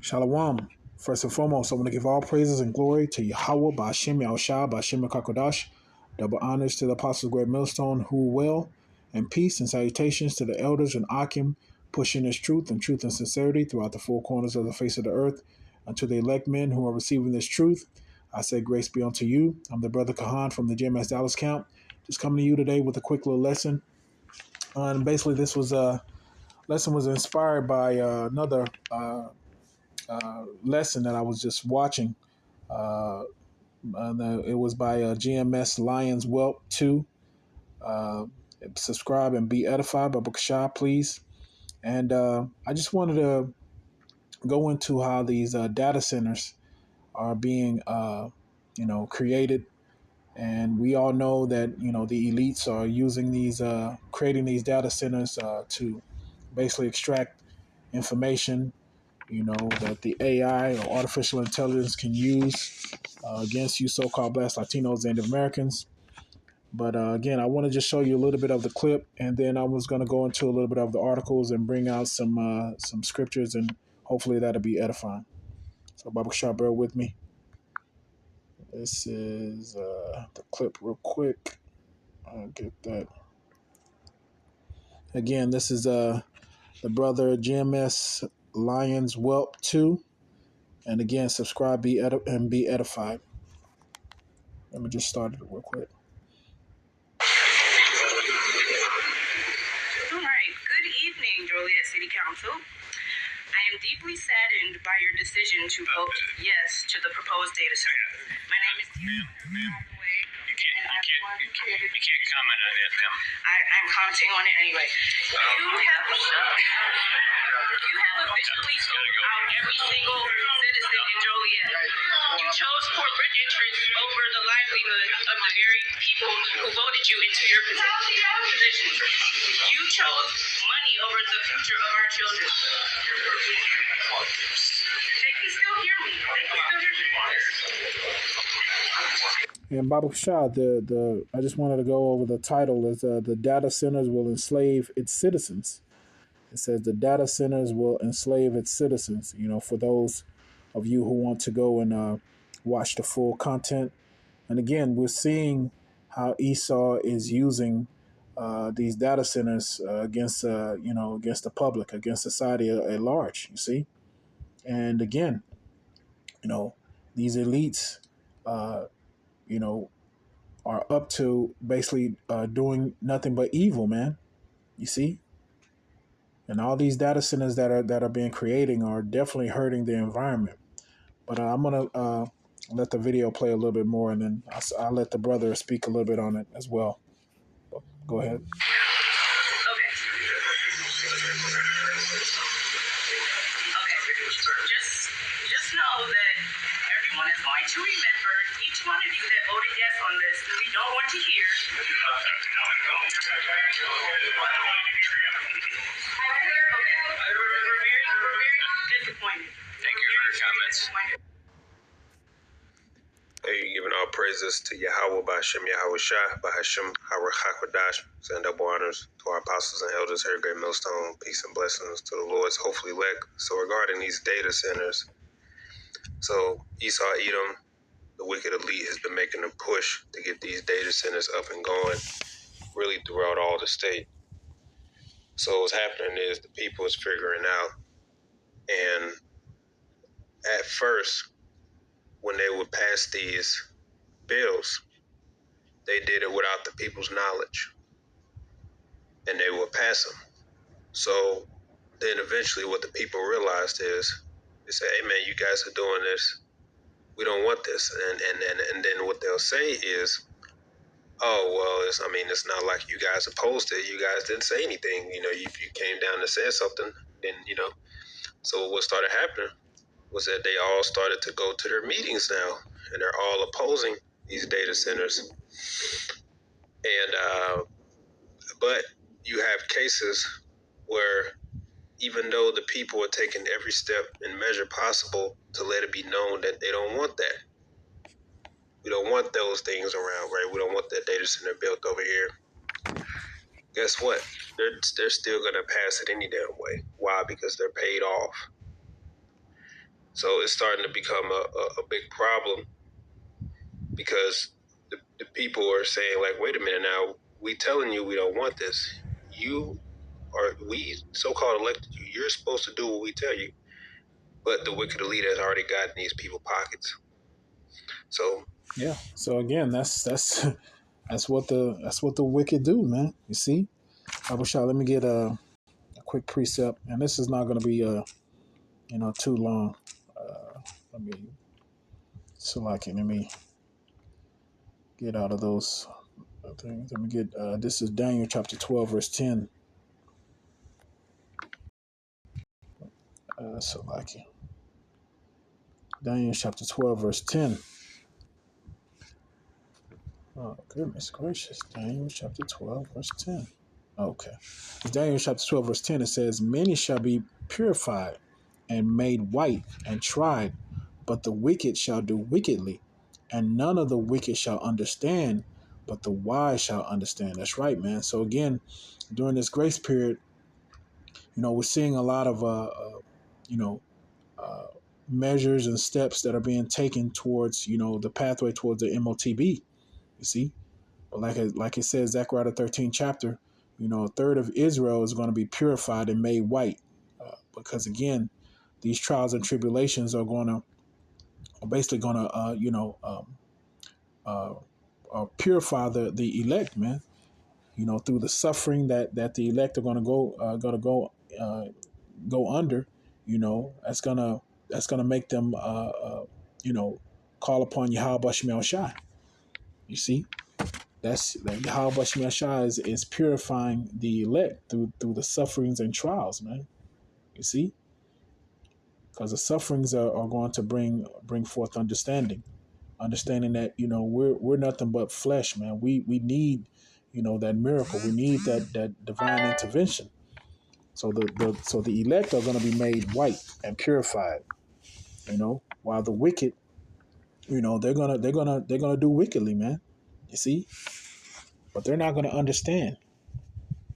Shalom. First and foremost, I want to give all praises and glory to Yahweh, Ba'ashem Yahushua, Ba'ashem Kakodash. Double honors to the Apostles of Great Millstone, who well, and peace and salutations to the elders and Akim, pushing this truth and sincerity throughout the four corners of the face of the earth. And to the elect men who are receiving this truth, I say grace be unto you. I'm the brother Kahan from the GMS Dallas camp. Just coming to you today with a quick little lesson. And basically, this was lesson was inspired by another lesson that I was just watching. Uh, it was by GMS Lions Whelp 2. Uh, Subscribe and be edified by Bookshah, please. And I just wanted to go into how these data centers are being, created. And we all know that, the elites are using these, creating these data centers to basically extract information that the AI or artificial intelligence can use against you so-called Blacks, Latinos, and Americans. But again, I want to just show you a little bit of the clip, and then I was going to go into a little bit of the articles and bring out some scriptures, and hopefully that'll be edifying. So, Baba Shah, bear with me. This is the clip real quick. I'll get that. Again, this is the brother GMS Lions Whelp 2. And again, subscribe and be edified. Let me just start it real quick. All right. Good evening, Joliet City Council. I am deeply saddened by your decision to vote yes to the proposed data center. My name is Tina. You can't comment on that, ma'am. I'm commenting on it anyway. You have officially sold out every single citizen in Joliet. You chose corporate interests over the livelihood of the very people who voted you into your position. You chose money over the future of our children. They can still hear me. And Baba Shah, I just wanted to go over the title is the data centers will enslave its citizens. It says the data centers will enslave its citizens. For those of you who want to go and watch the full content. And again, we're seeing how Esau is using these data centers against against the public, against society at large. You see, and again, these elites, are up to basically doing nothing but evil, man. You see, and all these data centers that are being creating are definitely hurting the environment. But I'm gonna let the video play a little bit more, and then I'll let the brother speak a little bit on it as well. Go ahead. Okay. Just know that everyone is going to remember each one of you that voted yes on this, and we don't want to hear. We're very disappointed. Thank you for your comments. Hey, giving all praises to Yahweh, Ba'ashem Yahushua, Ba'ashem Hakodash. Send double honors to our apostles and elders here at Great Millstone. Peace and blessings to the Lord's hopefully elect. So regarding these data centers, so Esau Edom, the wicked elite, has been making a push to get these data centers up and going really throughout all the state. So what's happening is the people is figuring out, and at first, when they would pass these bills, they did it without the people's knowledge, and they would pass them. So then eventually what the people realized is, they say, hey man, you guys are doing this. We don't want this. And then what they'll say is, oh, well, it's not like you guys opposed it. You guys didn't say anything. If you came down and said something, then, So what started happening was that they all started to go to their meetings now, and they're all opposing these data centers. And but you have cases where even though the people are taking every step and measure possible to let it be known that they don't want that. We don't want those things around, right? We don't want that data center built over here. Guess what? They're still going to pass it any damn way. Why? Because they're paid off. So it's starting to become a big problem because the people are saying, like, wait a minute now, we telling you we don't want this. We so-called elected you. You're supposed to do what we tell you. But the wicked elite has already gotten these people pockets. So Yeah. So again, that's that's what the wicked do, man. You see, Abishai, let me get a quick precept, and this is not going to be too long. Let me let me get out of those things. Let me get this is Daniel chapter 12 verse 10. Daniel chapter 12 verse 10. Oh goodness gracious! Daniel chapter 12 verse 10. Okay, Daniel chapter 12 verse 10. It says, "Many shall be purified and made white and tried, but the wicked shall do wickedly, and none of the wicked shall understand, but the wise shall understand." That's right, man. So again, during this grace period, we're seeing a lot of you know, uh, measures and steps that are being taken towards, the pathway towards the MOTB. You see, but like it says, Zechariah the 13th chapter, a third of Israel is going to be purified and made white, because again, these trials and tribulations are basically going to, purify the elect, man. Through the suffering that the elect are going to go under. That's gonna make them, call upon Yahweh Shemel Shai. You see, that Yahweh Shemel Shai is purifying the elect through the sufferings and trials, man. You see, because the sufferings are going to bring forth understanding that we're nothing but flesh, man. We need that miracle. We need that divine intervention. So the elect are going to be made white and purified, while the wicked, they're gonna do wickedly, man. You see, but they're not going to understand.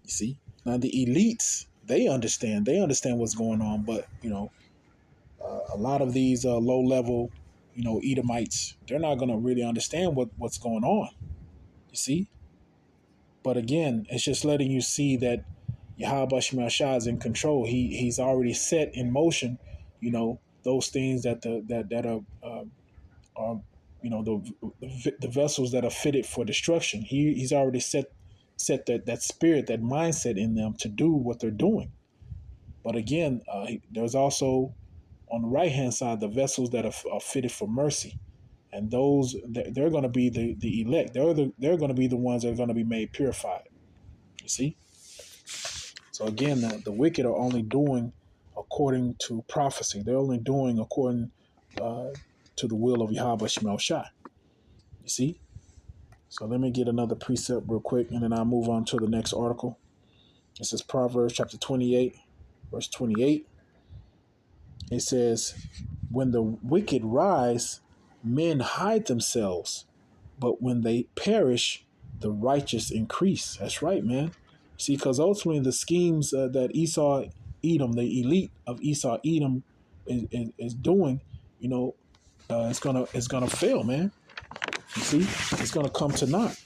You see, now the elites, they understand what's going on, but a lot of these low level, Edomites, they're not going to really understand what's going on. You see, but again, it's just letting you see that Yahweh Shemel Shah is in control. He's already set in motion, those things that are the vessels that are fitted for destruction. He's already set that spirit, that mindset in them to do what they're doing. But again, there's also on the right hand side the vessels that are fitted for mercy, and those they're going to be the elect. They're going to be the ones that are going to be made purified. You see. So again, the wicked are only doing according to prophecy. They're only doing according to the will of Yahweh Shemel Shai. You see? So let me get another precept real quick, and then I'll move on to the next article. This is Proverbs chapter 28, verse 28. It says, "When the wicked rise, men hide themselves, but when they perish, the righteous increase." That's right, man. See, because ultimately the schemes that Esau Edom, the elite of Esau Edom, is doing, it's gonna fail, man. You see, it's gonna come to naught.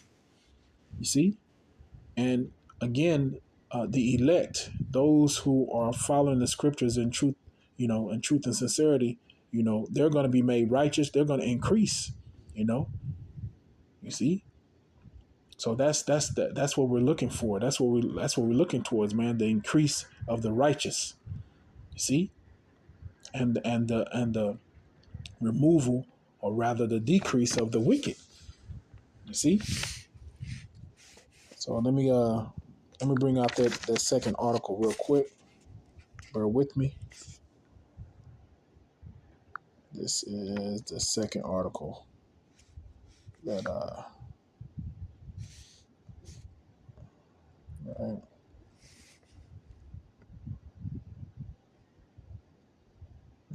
You see, and again, the elect, those who are following the scriptures in truth, in truth and sincerity, they're going to be made righteous. They're going to increase. You see. So that's what we're looking for. That's what we're looking towards, man. The increase of the righteous. You see, and the removal, or rather the decrease of the wicked. You see. So let me bring out that second article real quick. Bear with me. This is the second article that right.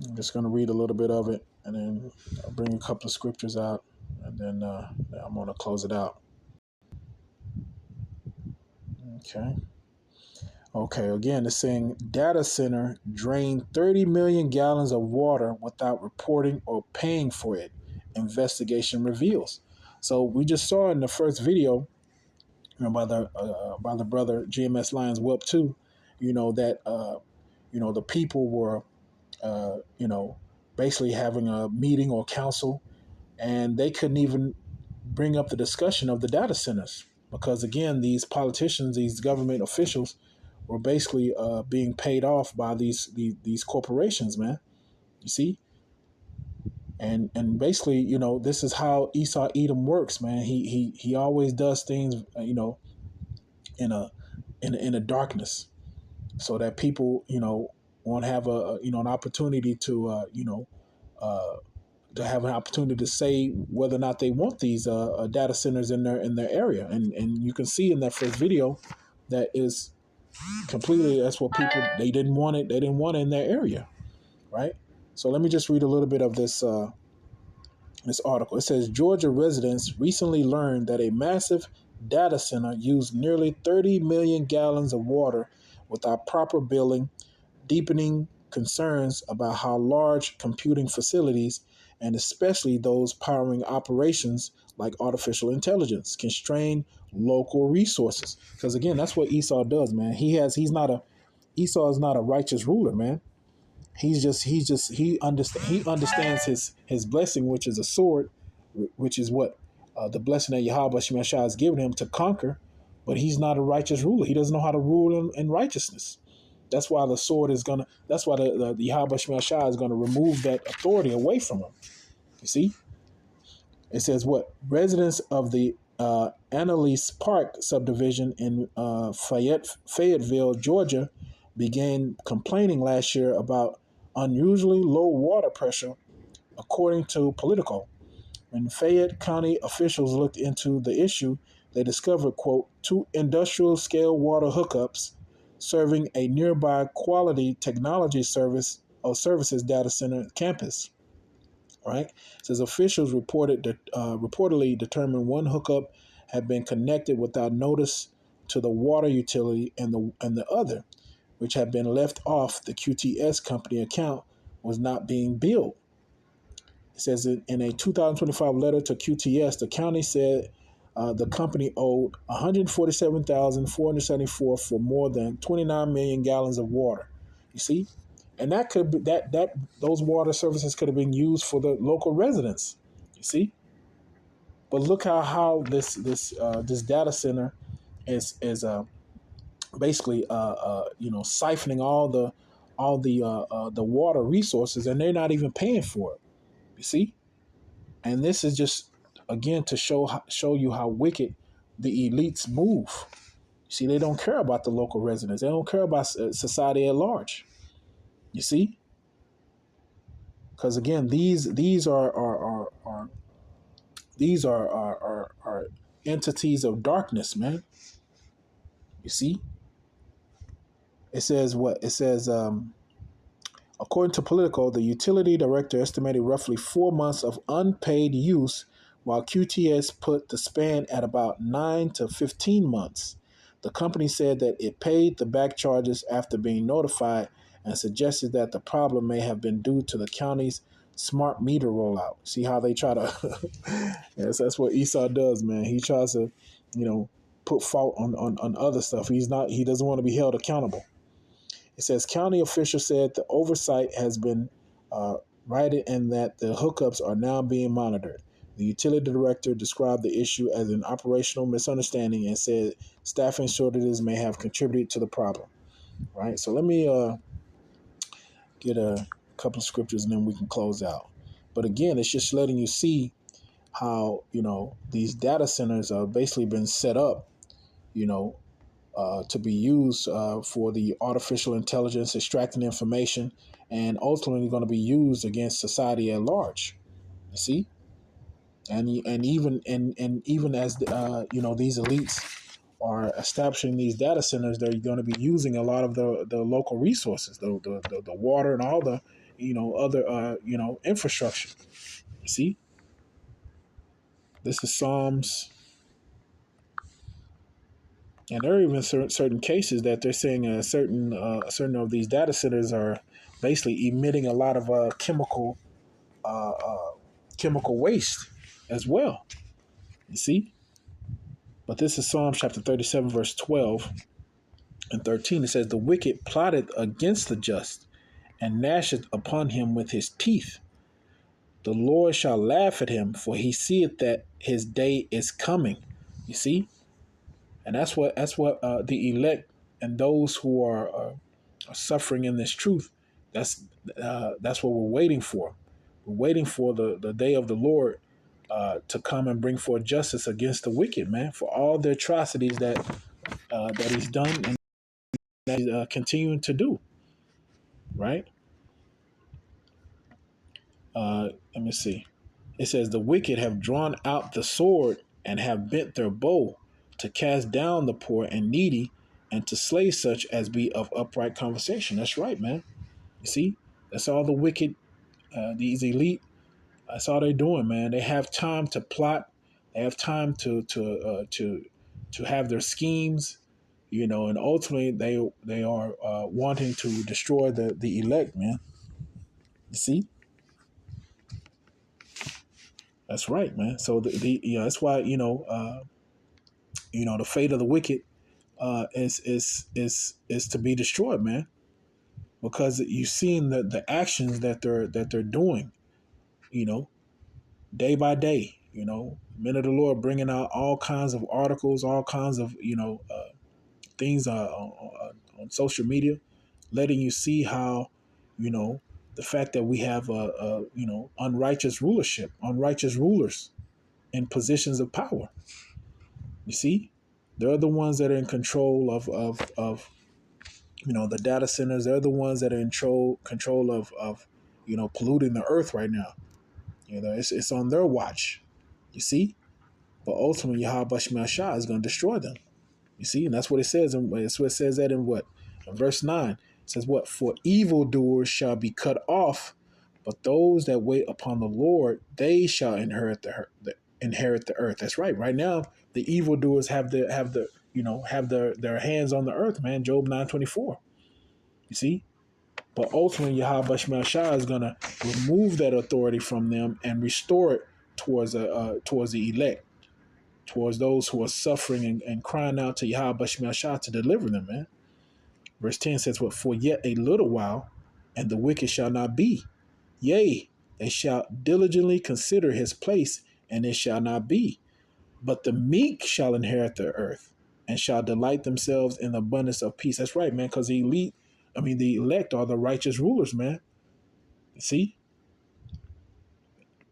I'm just going to read a little bit of it, and then I'll bring a couple of scriptures out, and then I'm going to close it out. Okay. Okay, again, it's saying data center drained 30 million gallons of water without reporting or paying for it. Investigation reveals. So we just saw in the first video, by the brother GMS Lions Whelp 2, that the people were basically having a meeting or council, and they couldn't even bring up the discussion of the data centers because again, these politicians, these government officials, were basically being paid off by these corporations, man. You see, and basically, this is how Esau Edom works, man. He always does things, in a darkness, so that people, won't have an opportunity uh, to have an opportunity to say whether or not they want these data centers in their area, and you can see in that first video that is completely, that's what people, they didn't want it, in their area, right? So let me just read a little bit of this article. It says Georgia residents recently learned that a massive data center used nearly 30 million gallons of water without proper billing, deepening concerns about how large computing facilities, and especially those powering operations like artificial intelligence, can strain local resources. Because again, that's what Esau does, man. Esau is not a righteous ruler, man. He understands his blessing, which is a sword, which is what the blessing that Yahweh Shemashah has given him to conquer. But he's not a righteous ruler. He doesn't know how to rule in righteousness. That's why the sword is gonna. That's why the Yahweh Shemashah is gonna remove that authority away from him. You see, it says what residents of the Annalise Park subdivision in Fayetteville, Georgia, began complaining last year about unusually low water pressure, according to Politico. When Fayette County officials looked into the issue, they discovered, quote, two industrial scale water hookups serving a nearby quality technology services data center campus. Right? It says officials reportedly determined one hookup had been connected without notice to the water utility, and the other, which had been left off the QTS company account, was not being billed. It says in a 2025 letter to QTS, the county said the company owed $147,474 for more than 29 million gallons of water. You see, and that could be that those water services could have been used for the local residents. You see, but look how this data center is basically siphoning all the water resources, and they're not even paying for it. You see. And this is just again to show you how wicked the elites move. See, they don't care about the local residents. They don't care about society at large. You see, because again, these are entities of darkness, man. You see, it says what it says. According to Politico, the utility director estimated roughly 4 months of unpaid use, while QTS put the span at about 9 to 15 months. The company said that it paid the back charges after being notified and suggested that the problem may have been due to the county's smart meter rollout. See how they try to. Yes, that's what Esau does, man. He tries to, put fault on other stuff. He doesn't want to be held accountable. It says county officials said the oversight has been righted and that the hookups are now being monitored. The utility director described the issue as an operational misunderstanding and said staffing shortages may have contributed to the problem. Right. So let me get a couple of scriptures and then we can close out. But again, it's just letting you see how these data centers have basically been set up, to be used for the artificial intelligence, extracting information, and ultimately going to be used against society at large. You see, and even as these elites are establishing these data centers, they're going to be using a lot of the local resources, the water and all the other infrastructure. You see, this is Psalms And there are even certain cases that they're saying certain of these data centers are basically emitting a lot of uh, uh, chemical waste as well. You see, but this is Psalm chapter 37, verse 12 and 13. It says, "The wicked plotted against the just, and gnasheth upon him with his teeth. The Lord shall laugh at him, for he seeth that his day is coming." You see, and that's what the elect and those who are suffering in this truth. That's what we're waiting for. We're waiting for the day of the Lord to come and bring forth justice against the wicked, man, for all the atrocities that he's done and that he's continuing to do. Right? Let me see. It says, "The wicked have drawn out the sword and have bent their bow to cast down the poor and needy and to slay such as be of upright conversation." That's right, man. You see, that's all the wicked, these elite. That's all they're doing, man. They have time to plot. They have time to have their schemes, and ultimately they are wanting to destroy the elect, man. You see, that's right, man. So that's why the fate of the wicked is to be destroyed, man, because you've seen the actions that they're doing, you know, day by day. Men of the Lord bringing out all kinds of articles, all kinds of things on social media, letting you see how the fact that we have unrighteous rulership, unrighteous rulers in positions of power. You see, they're the ones that are in control of the data centers. They're the ones that are in control of polluting the earth right now. It's on their watch. You see, but ultimately Yahweh Shema Shah is going to destroy them. You see, and that's what it says. And that's what it says that in what? In verse 9. It says what? "For evildoers shall be cut off, but those that wait upon the Lord, they shall inherit the earth." That's right. Right now, the evildoers have their hands on the earth, man. Job 9:24. You see? But ultimately Yahweh Shema Shah is gonna remove that authority from them and restore it towards the elect, towards those who are suffering and crying out to Yahweh Shema Shah to deliver them, man. Verse 10 says, "What? For yet a little while, and the wicked shall not be. Yea, they shall diligently consider his place, and it shall not be. But the meek shall inherit the earth, and shall delight themselves in the abundance of peace." That's right, man, because the elect are the righteous rulers, man. You see?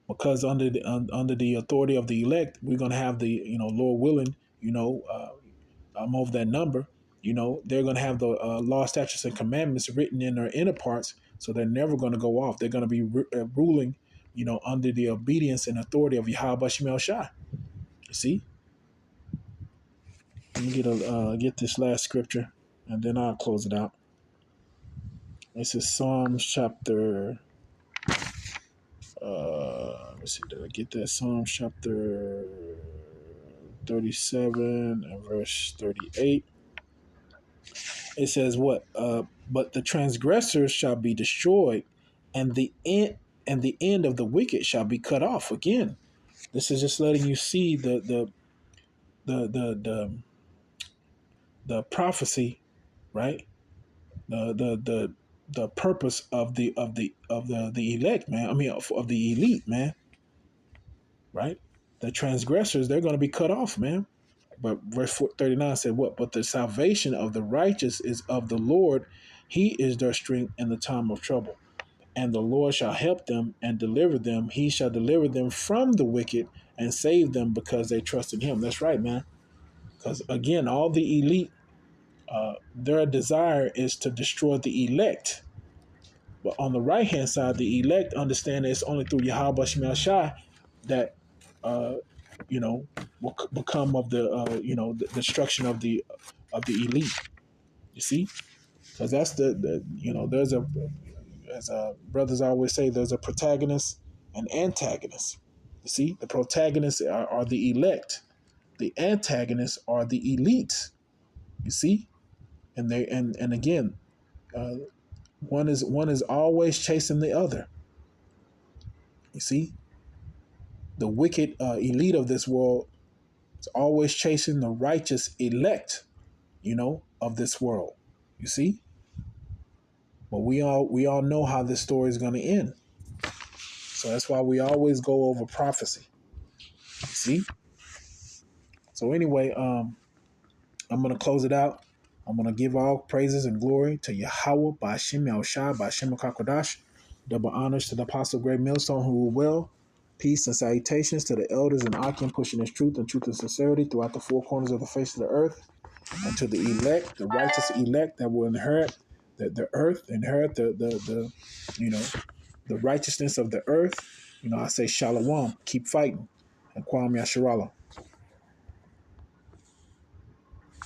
Because under the authority of the elect, we're gonna have Lord willing, I'm over that number. They're gonna have the law, statutes, and commandments written in their inner parts, so they're never gonna go off. They're gonna be ruling, under the obedience and authority of Yahweh Shemel Shai. You see? Let me get this last scripture, and then I'll close it out. This is Psalms chapter. Let me see. Did I get that? Psalms chapter 37 and verse 38. It says what? But the transgressors shall be destroyed, and the end of the wicked shall be cut off. Again, this is just letting you see the prophecy, right? The purpose of the elect, man. I mean, of the elite, man. Right? The transgressors, they're going to be cut off, man. But verse 39 said what? "But the salvation of the righteous is of the Lord. He is their strength in the time of trouble. And the Lord shall help them and deliver them. He shall deliver them from the wicked and save them because they trust in him." That's right, man. Because again, all the elite, their desire is to destroy the elect. But on the right hand side, the elect understand that it's only through Yahweh Shemel Shai that will become of the destruction of the elite. You see, because that's there's as brothers always say, there's a protagonist and antagonist. You see, the protagonists are the elect, the antagonists are the elites. You see, and again, uh, one is always chasing the other. You see, the wicked elite of this world is always chasing the righteous elect, of this world. You see, but we all know how this story is going to end. So that's why we always go over prophecy. You see. So anyway, I'm gonna close it out. I'm gonna give all praises and glory to Yahweh, Ba'ashem Yahushua, Ba'ashem Kakodash. Double honors to the Apostle Great Millstone who will well. Peace and salutations to the elders and Akim pushing his truth and sincerity throughout the four corners of the face of the earth. And to the elect, the righteous elect that will inherit the earth, inherit the the righteousness of the earth. I say shalom, keep fighting, and Kwam Yasharallah.